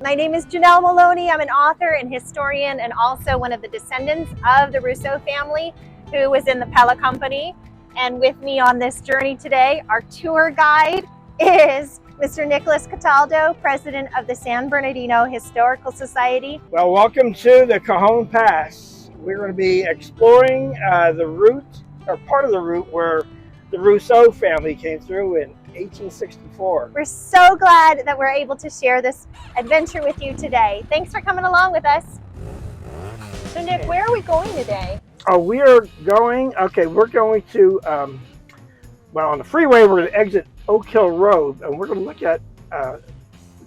My name is Janelle Molony. I'm an author and historian and also one of the descendants of the Rousseau family who was in the Pella Company. And with me on this journey today, our tour guide is Mr. Nicholas Cataldo, president of the San Bernardino Historical Society. Well, welcome to the Cajon Pass. We're going to be exploring the route, or part of the route, where the Rousseau family came through in 1864. We're so glad that we're able to share this adventure with you today. Thanks for coming along with us. So Nick, where are we going today? Oh, we're going to, well, on the freeway, we're going to exit Oak Hill Road, and we're going to look at a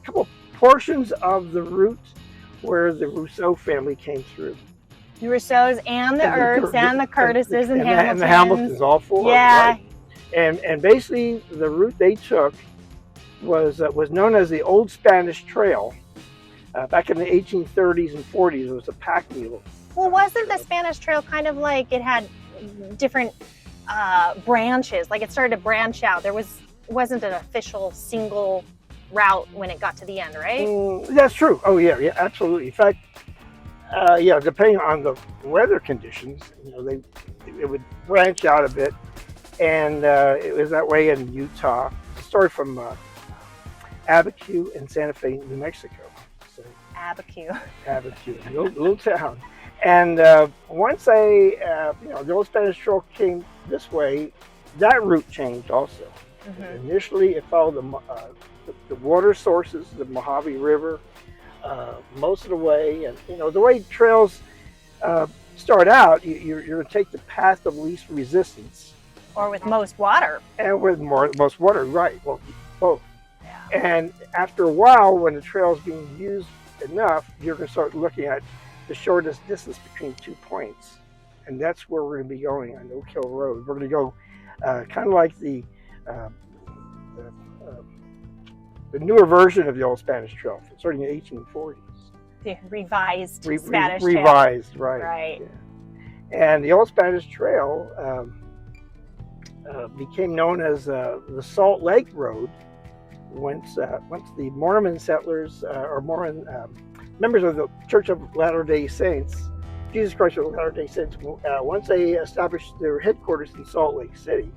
couple portions of the route where the Rousseau family came through. The Rousseaux and the Earps and the Curtises and Hamiltons. And the Hamiltons, all four. Yeah. Right. And basically, the route they took was known as the Old Spanish Trail. Back in the 1830s and 40s, it was a pack mule. Well, wasn't the Spanish Trail kind of like it had different branches? Like it started to branch out. There wasn't an official single route when it got to the end, right? That's true. Oh yeah, absolutely. In fact, yeah, depending on the weather conditions, it would branch out a bit. And it was that way in Utah. It started from Abiquiu in Santa Fe, New Mexico. So, Abiquiu, little town. And once the Old Spanish Trail came this way, that route changed also. Mm-hmm. Initially, it followed the water sources, the Mojave River, most of the way. And the way trails start out, you're going to take the path of least resistance. Or with most water. And with most water, right. Well, both. Yeah. And after a while, when the trail is being used enough, you're going to start looking at the shortest distance between 2 points. And that's where we're going to be going on Oak Hill Road. We're going to go kind of like the newer version of the Old Spanish Trail, starting in the 1840s. The revised Spanish Trail. Revised, right. Right. Yeah. And the Old Spanish Trail became known as the Salt Lake Road once the Mormon settlers or Mormon members of the Church of Latter-day Saints, Jesus Christ of Latter-day Saints, once they established their headquarters in Salt Lake City.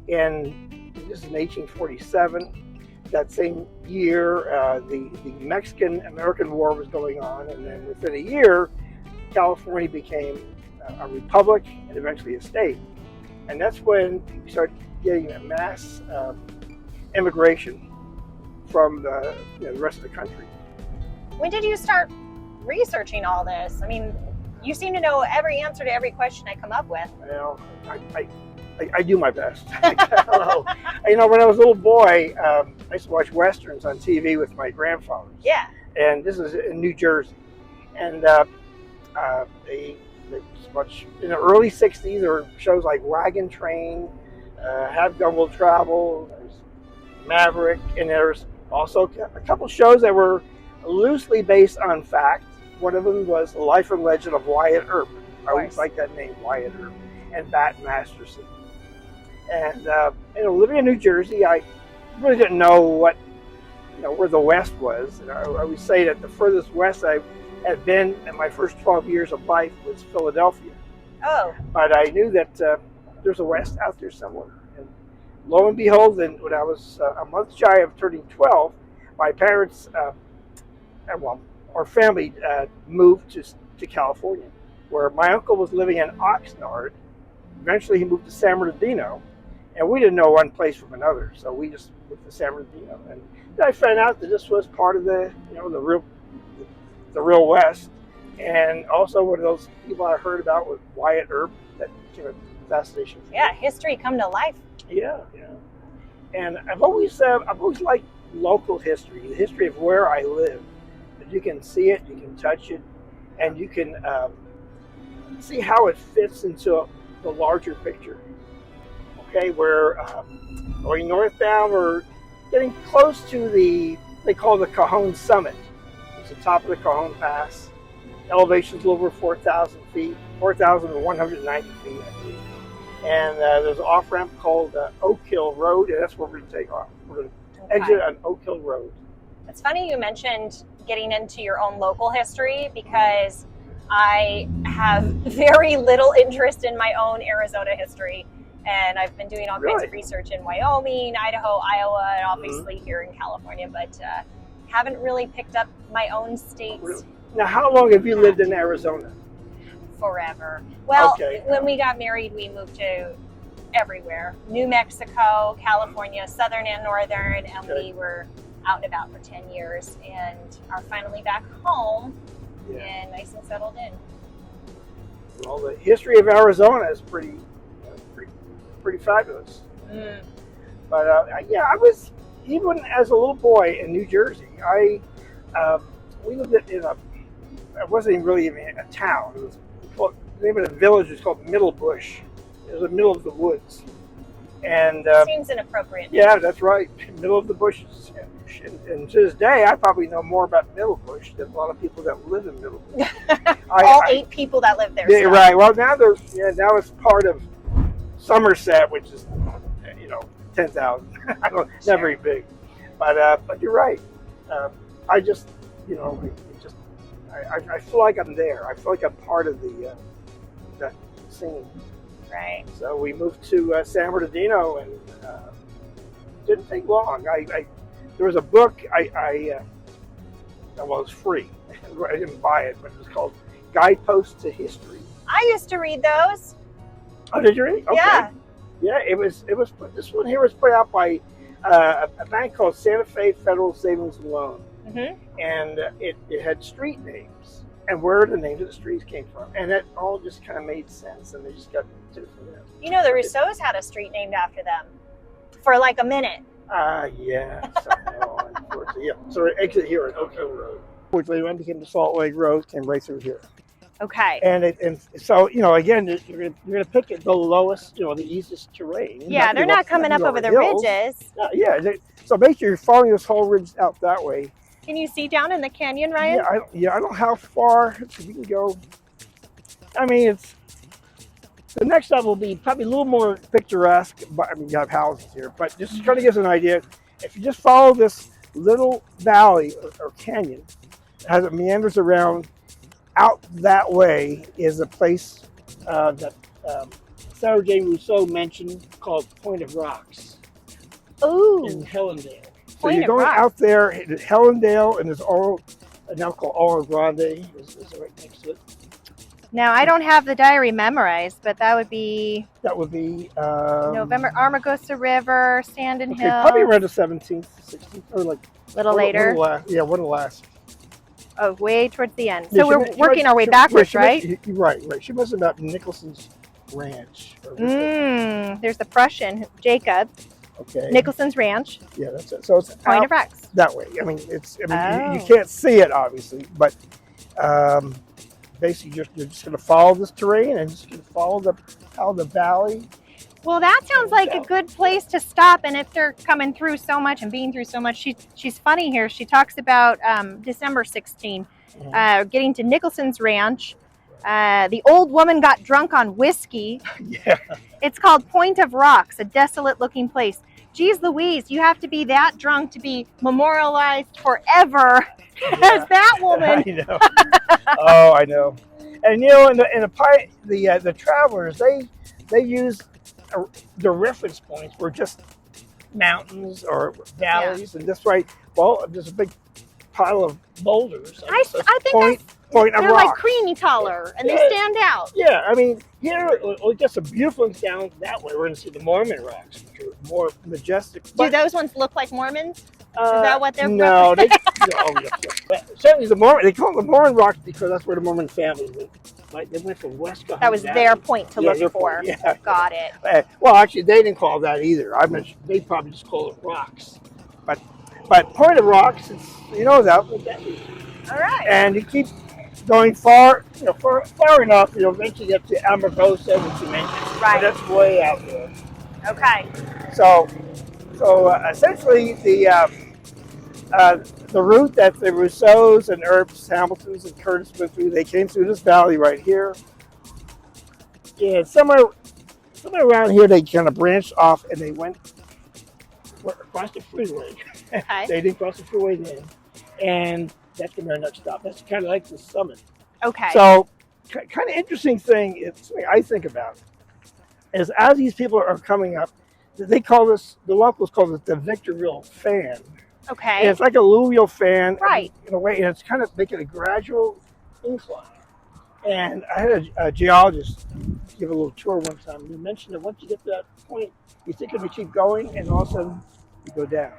And this is in 1847. That same year, the Mexican-American War was going on, and then within a year, California became a republic and eventually a state. And that's when you start getting a mass immigration from the rest of the country. When did you start researching all this? I mean, you seem to know every answer to every question I come up with. Well, I do my best. When I was a little boy, I used to watch Westerns on TV with my grandfather. Yeah. And this is in New Jersey. And in the early 60s, there were shows like Wagon Train, Have Gun Will Travel, there's Maverick, and there's also a couple shows that were loosely based on fact. One of them was The Life and Legend of Wyatt Earp. I always like that name, Wyatt Earp, and Bat Masterson. And living in New Jersey, I really didn't know where the West was. And I always say that the furthest west I had been in my first 12 years of life was Philadelphia. Oh. But I knew that there's a West out there somewhere. And lo and behold, when I was a month shy of turning 12, my parents, our family moved to California, where my uncle was living in Oxnard. Eventually he moved to San Bernardino, and we didn't know one place from another, so we just moved to San Bernardino. And then I found out that this was part of the real West, and also one of those people I heard about with Wyatt Earp, that fascination. Yeah, history come to life. Yeah. And I've always liked local history, the history of where I live. That you can see it, you can touch it, and you can see how it fits into the larger picture. Okay, we're going northbound. We're getting close to they call the Cajon Summit. It's the top of the Cajon Pass. Elevation's a little over 4,000 feet, 4,190 feet, I believe. And there's an off-ramp called Oak Hill Road, and that's where we're going to take off. We're going to exit on Oak Hill Road. It's funny you mentioned getting into your own local history, because I have very little interest in my own Arizona history. And I've been doing all kinds of research in Wyoming, Idaho, Iowa, and obviously here in California, but haven't really picked up my own states. Really? Now, how long have you lived in Arizona? Forever. Well, when we got married, we moved to everywhere. New Mexico, California, southern and northern, and we were out and about for 10 years and are finally back home and nice and settled in. Well, the history of Arizona is pretty fabulous. But I was, even as a little boy in New Jersey, we lived in it wasn't even really even a town. It was called, the name of the village was called Middle Bush. It was in the middle of the woods. And seems inappropriate. Yeah, that's right. Middle of the bushes. And to this day, I probably know more about Middle Bush than a lot of people that live in Middle Bush. All 8 people that live there. Yeah, right. Well, now now it's part of Somerset, which is 10,000. I don't, not very big, but you're right. I just I feel like I'm there. I feel like I'm part of that scene. Right. So we moved to San Bernardino, and didn't take long. There was a book it was free. I didn't buy it, but it was called Guideposts to History. I used to read those. Oh, did you read? Okay. Yeah. Yeah, it was. This one here was put out by a bank called Santa Fe Federal Savings and Loan, and it had street names and where the names of the streets came from, and it all just kind of made sense, and they just got to it from there. You know, the Rousseaus had a street named after them for like a minute. Yeah. Unfortunately, yeah. So we exit here at Oak Hill Road. Unfortunately, when it became the Salt Lake Road, came right through here. Okay. And so again, you're gonna pick the lowest, the easiest terrain. Yeah, they're not coming up over the ridges. So basically, you're following this whole ridge out that way. Can you see down in the canyon, Ryan? I don't know how far we can go. I mean, the next step will be probably a little more picturesque. But you have houses here, but just to try to give us an idea. If you just follow this little valley or canyon, as it meanders around. Out that way is a place that Sarah Jane Rousseau mentioned called Point of Rocks. Ooh. In Hellendale. So Point you're going of out there in Hellendale, and there's now called Oro Grande is right next to it. Now, I don't have the diary memorized, but that would be November, Armagosa River, Sandon Hill. Probably around the 17th, 16th, or like a little later. One of the last. Oh, way towards the end. So we're working our way backwards, right? Right. She must have about Nicholson's Ranch. There's the Prussian, Jacob. Okay. Nicholson's Ranch. Yeah, that's it. So it's Point of Rocks. That way. I mean, you can't see it, obviously, but basically you're just going to follow this terrain and just going to follow the valley. Well, that sounds like a good place to stop. And if they're coming through so much and being through so much, she's funny here. She talks about December 16, getting to Nicholson's Ranch. The old woman got drunk on whiskey. Yeah. It's called Point of Rocks, a desolate-looking place. Geez Louise, you have to be that drunk to be memorialized forever as that woman. I know. Oh, I know. And the travelers, they use the reference points were just mountains or valleys, and this way, there's a big pile of boulders. I think point of they're rocks. Like creamy color, and they stand out. Yeah, I mean, here, just a beautiful ones down that way. We're going to see the Mormon rocks, which are more majestic. Do those ones look like Mormons? Is that what they're? No, certainly the Mormon. They call them the Mormon rocks because that's where the Mormon family lived. Like they went from West. That was their point to look for. Yeah. Got it. Well, actually, they didn't call that either. They probably just call it rocks. But Point of Rocks, that. All right. And you keep going far enough, eventually get to Amargosa, which you mentioned. Right. But that's way out there. Okay. So essentially the route that the Rousseaus and Earps, Hamiltons and Curtis went through, they came through this valley right here. Yeah, somewhere around here they kind of branched off and they went across the freeway. Okay. They didn't cross the freeway then. and that's going to be our next stop. That's kind of like the summit. Okay. So, kind of interesting thing is something I think about is as these people are coming up, they call this, the locals call it the Victorville fan. Okay. And it's like a Louisville fan, Right. in a way, and it's kind of making a gradual incline. And I had a geologist give a little tour one time. He mentioned that once you get to that point, you think you're going to keep going, and all of a sudden you go down.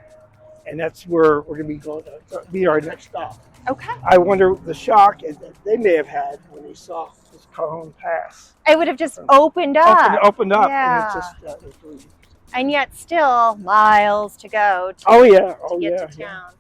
And that's where we're going to be going to be our next stop. Okay. I wonder the shock that they may have had when they saw this Cajon Pass. It would have just opened up. Opened up, Yeah. and it's just it's really, And yet still miles to go to, oh yeah, to get to town.